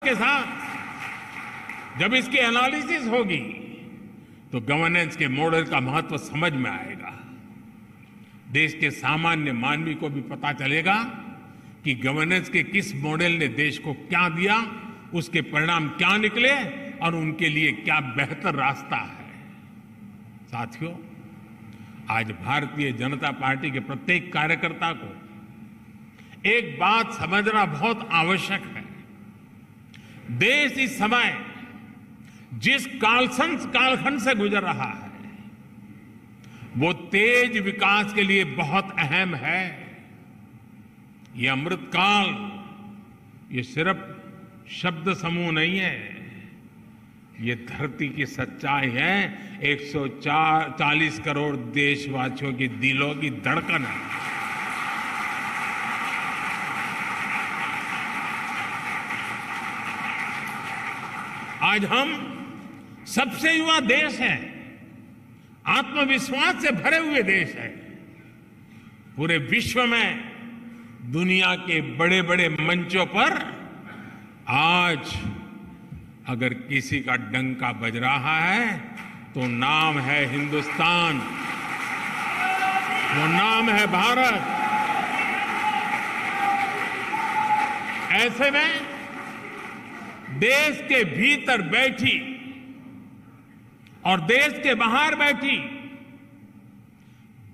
के साथ जब इसकी एनालिसिस होगी तो गवर्नेंस के मॉडल का महत्व समझ में आएगा। देश के सामान्य मानवी को भी पता चलेगा कि गवर्नेंस के किस मॉडल ने देश को क्या दिया, उसके परिणाम क्या निकले और उनके लिए क्या बेहतर रास्ता है। साथियों, आज भारतीय जनता पार्टी के प्रत्येक कार्यकर्ता को एक बात समझना बहुत आवश्यक है। देश इस समय जिस कालखंड से गुजर रहा है वो तेज विकास के लिए बहुत अहम है। ये अमृत काल ये सिर्फ शब्द समूह नहीं है, ये धरती की सच्चाई है। 140 करोड़ देशवासियों के दिलों की धड़कन है। आज हम सबसे युवा देश हैं, आत्मविश्वास से भरे हुए देश है। पूरे विश्व में दुनिया के बड़े बड़े मंचों पर आज अगर किसी का डंका बज रहा है तो नाम है हिंदुस्तान, वो नाम है भारत। ऐसे में देश के भीतर बैठी और देश के बाहर बैठी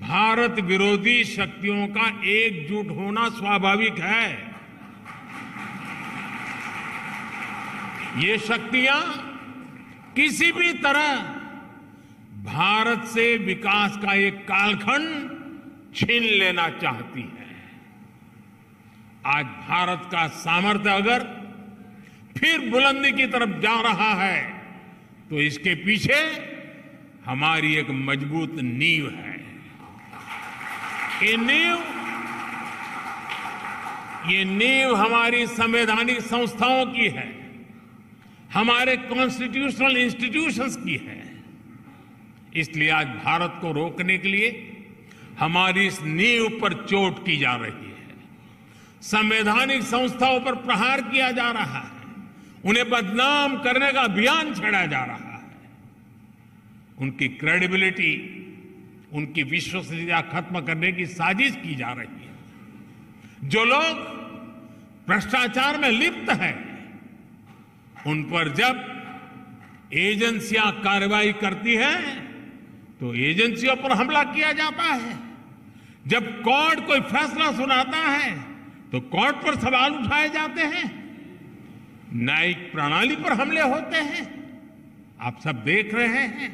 भारत विरोधी शक्तियों का एकजुट होना स्वाभाविक है। ये शक्तियां किसी भी तरह भारत से विकास का एक कालखंड छीन लेना चाहती है। आज भारत का सामर्थ्य अगर फिर बुलंदी की तरफ जा रहा है तो इसके पीछे हमारी एक मजबूत नींव है। ये नींव हमारी संवैधानिक संस्थाओं की है, हमारे कॉन्स्टिट्यूशनल इंस्टीट्यूशंस की है। इसलिए आज भारत को रोकने के लिए हमारी इस नींव पर चोट की जा रही है, संवैधानिक संस्थाओं पर प्रहार किया जा रहा है, उन्हें बदनाम करने का अभियान छेड़ा जा रहा है। उनकी क्रेडिबिलिटी, उनकी विश्वसनीयता खत्म करने की साजिश की जा रही है। जो लोग भ्रष्टाचार में लिप्त हैं उन पर जब एजेंसियां कार्रवाई करती हैं तो एजेंसियों पर हमला किया जाता है। जब कोर्ट कोई फैसला सुनाता है तो कोर्ट पर सवाल उठाए जाते हैं, न्यायिक प्रणाली पर हमले होते हैं। आप सब देख रहे हैं,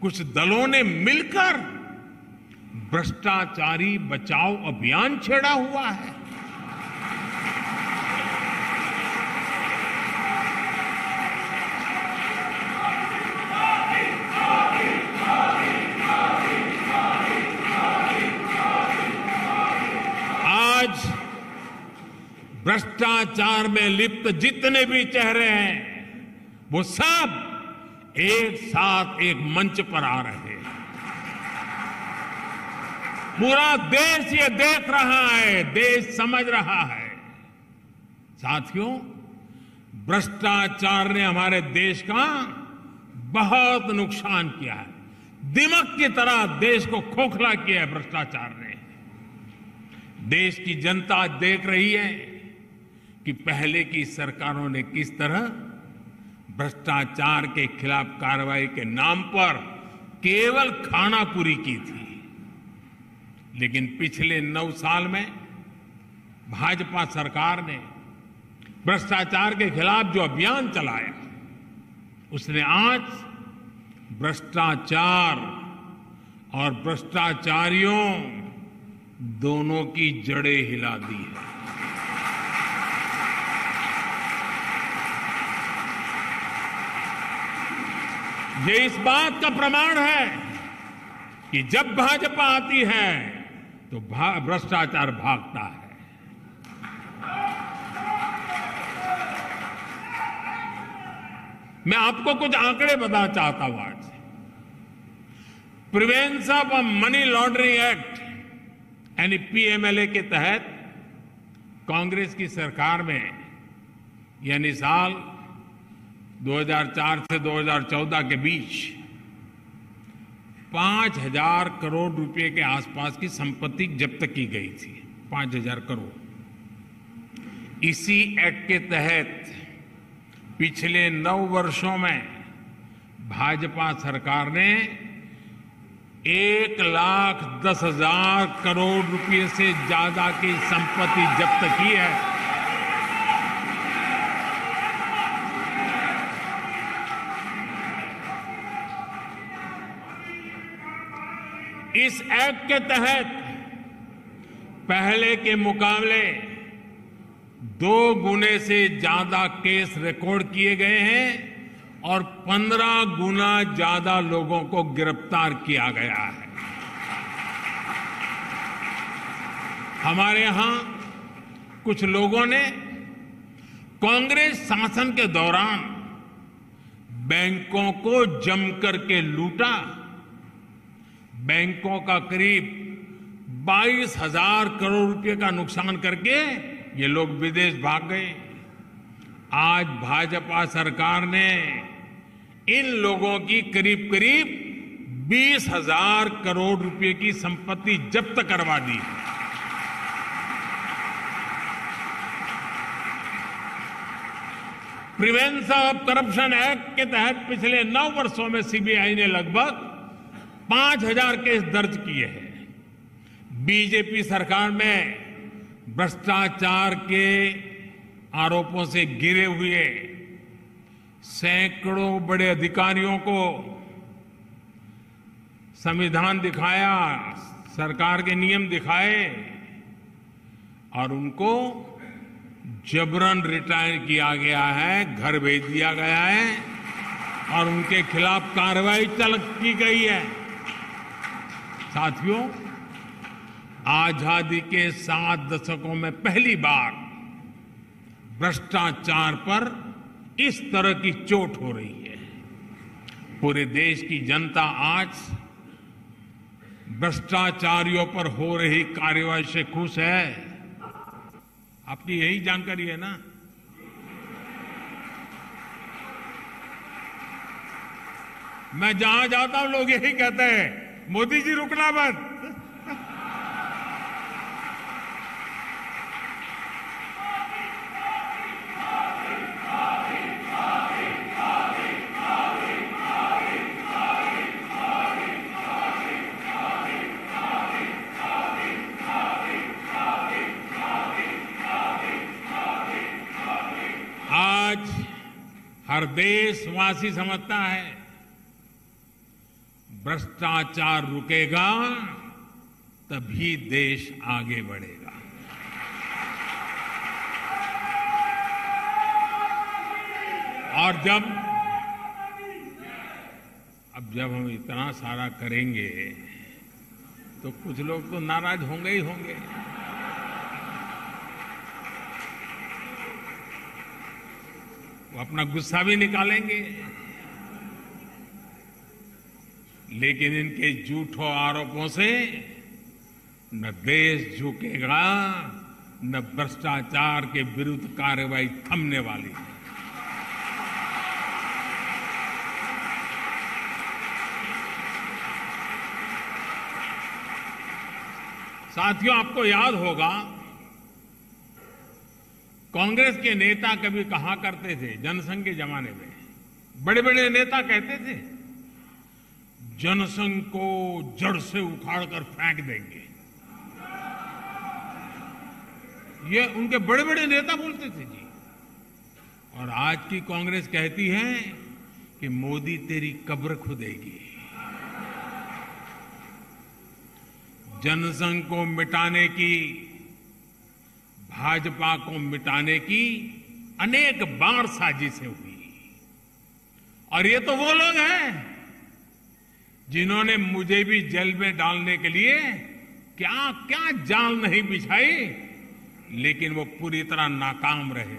कुछ दलों ने मिलकर भ्रष्टाचारी बचाओ अभियान छेड़ा हुआ है। आज भ्रष्टाचार में लिप्त जितने भी चेहरे हैं वो सब एक साथ एक मंच पर आ रहे हैं। पूरा देश ये देख रहा है, देश समझ रहा है। साथियों, भ्रष्टाचार ने हमारे देश का बहुत नुकसान किया है। दिमक की तरह देश को खोखला किया है भ्रष्टाचार ने। देश की जनता देख रही है कि पहले की सरकारों ने किस तरह भ्रष्टाचार के खिलाफ कार्रवाई के नाम पर केवल खानापुरी की थी। लेकिन पिछले 9 साल में भाजपा सरकार ने भ्रष्टाचार के खिलाफ जो अभियान चलाया उसने आज भ्रष्टाचार और भ्रष्टाचारियों दोनों की जड़ें हिला दी है। ये इस बात का प्रमाण है कि जब भाजपा आती है तो भ्रष्टाचार भागता है। मैं आपको कुछ आंकड़े बताना चाहता हूं। आज prevention of money laundering act यानी पीएमएलए के तहत कांग्रेस की सरकार में यानी साल 2004 से 2014 के बीच 5,000 करोड़ रुपए के आसपास की संपत्ति जब्त की गई थी। 5,000 करोड़। इसी एक्ट के तहत पिछले 9 वर्षों में भाजपा सरकार ने 1,10,000 करोड़ रुपए से ज्यादा की संपत्ति जब्त की है। इस एक्ट के तहत पहले के मुकाबले 2 गुने से ज्यादा केस रिकॉर्ड किए गए हैं और 15 गुना ज्यादा लोगों को गिरफ्तार किया गया है। हमारे यहां कुछ लोगों ने कांग्रेस शासन के दौरान बैंकों को जमकर के लूटा। बैंकों का करीब 22,000 करोड़ रुपए का नुकसान करके ये लोग विदेश भाग गए। आज भाजपा सरकार ने इन लोगों की करीब करीब 20,000 करोड़ रुपए की संपत्ति जब्त करवा दी। प्रिवेंशन ऑफ करप्शन एक्ट के तहत पिछले 9 वर्षों में सीबीआई ने लगभग 5,000 केस दर्ज किए हैं। बीजेपी सरकार में भ्रष्टाचार के आरोपों से घिरे हुए सैकड़ों बड़े अधिकारियों को संविधान दिखाया, सरकार के नियम दिखाए और उनको जबरन रिटायर किया गया है, घर भेज दिया गया है और उनके खिलाफ कार्रवाई की गई है। साथियों, आजादी के 7 दशकों में पहली बार भ्रष्टाचार पर इस तरह की चोट हो रही है। पूरे देश की जनता आज भ्रष्टाचारियों पर हो रही कार्रवाई से खुश है। आपकी यही जानकारी है ना? मैं जहां जाता हूं लोग यही कहते हैं, मोदी जी रुकना मत। आज हर देशवासी समझता है भ्रष्टाचार रुकेगा तभी देश आगे बढ़ेगा। और जब हम इतना सारा करेंगे तो कुछ लोग तो नाराज होंगे ही होंगे। वो अपना गुस्सा भी निकालेंगे, लेकिन इनके झूठों आरोपों से न देश झुकेगा, न भ्रष्टाचार के विरुद्ध कार्रवाई थमने वाली है। साथियों, आपको याद होगा कांग्रेस के नेता कभी कहा करते थे, जनसंघ के जमाने में बड़े बड़े नेता कहते थे जनसंघ को जड़ से उखाड़ कर फेंक देंगे। ये उनके बड़े बड़े नेता बोलते थे जी। और आज की कांग्रेस कहती है कि मोदी तेरी कब्र खुदेगी। जनसंघ को मिटाने की, भाजपा को मिटाने की अनेक बार साजिशें हुई और ये तो वो लोग हैं जिन्होंने मुझे भी जेल में डालने के लिए क्या क्या जाल नहीं बिछाई, लेकिन वो पूरी तरह नाकाम रहे।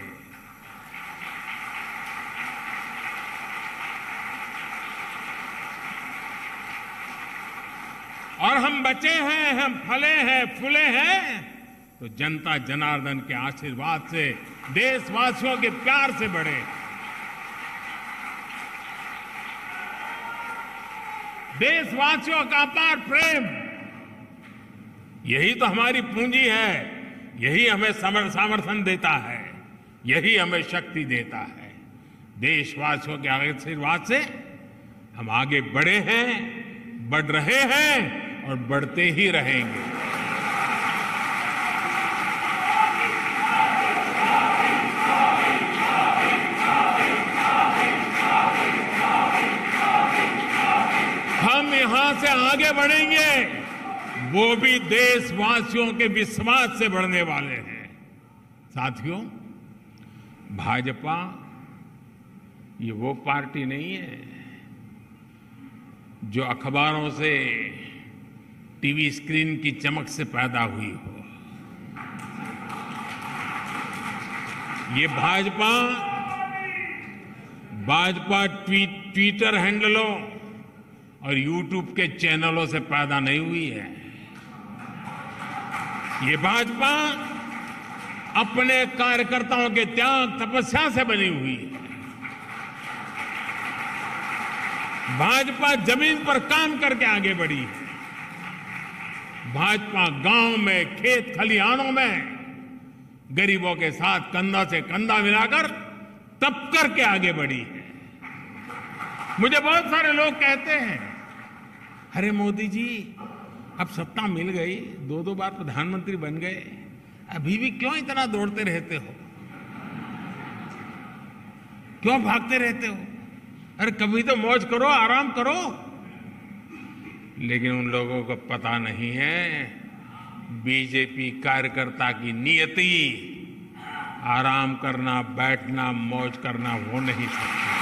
और हम बचे हैं, हम फले हैं, फूले हैं तो जनता जनार्दन के आशीर्वाद से, देशवासियों के प्यार से बढ़े। देशवासियों का अपार प्रेम, यही तो हमारी पूंजी है, यही हमें समर्थन देता है, यही हमें शक्ति देता है। देशवासियों के आशीर्वाद से हम आगे बढ़े हैं, बढ़ रहे हैं और बढ़ते ही रहेंगे। हम यहां से आगे बढ़ेंगे, वो भी देशवासियों के विश्वास से बढ़ने वाले हैं। साथियों, भाजपा ये वो पार्टी नहीं है जो अखबारों से, टीवी स्क्रीन की चमक से पैदा हुई हो। ये भाजपा ट्विटर हैंडलों और यूट्यूब के चैनलों से पैदा नहीं हुई है। ये भाजपा अपने कार्यकर्ताओं के त्याग तपस्या से बनी हुई है। भाजपा जमीन पर काम करके आगे बढ़ी है। भाजपा गांव में, खेत खलिहानों में गरीबों के साथ कंधा से कंधा मिलाकर तप करके आगे बढ़ी है। मुझे बहुत सारे लोग कहते हैं, अरे मोदी जी अब सत्ता मिल गई, 2 बार प्रधानमंत्री बन गए, अभी भी क्यों इतना दौड़ते रहते हो, क्यों भागते रहते हो? अरे कभी तो मौज करो, आराम करो। लेकिन उन लोगों को पता नहीं है, बीजेपी कार्यकर्ता की नियति आराम करना, बैठना, मौज करना हो नहीं सकती।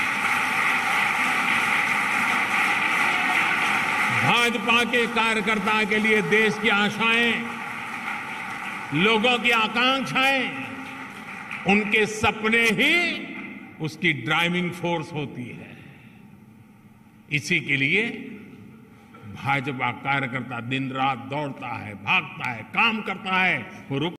भाजपा के कार्यकर्ता के लिए देश की आशाएं, लोगों की आकांक्षाएं, उनके सपने ही उसकी ड्राइविंग फोर्स होती है। इसी के लिए भाजपा कार्यकर्ता दिन रात दौड़ता है, भागता है, काम करता है, वो रुक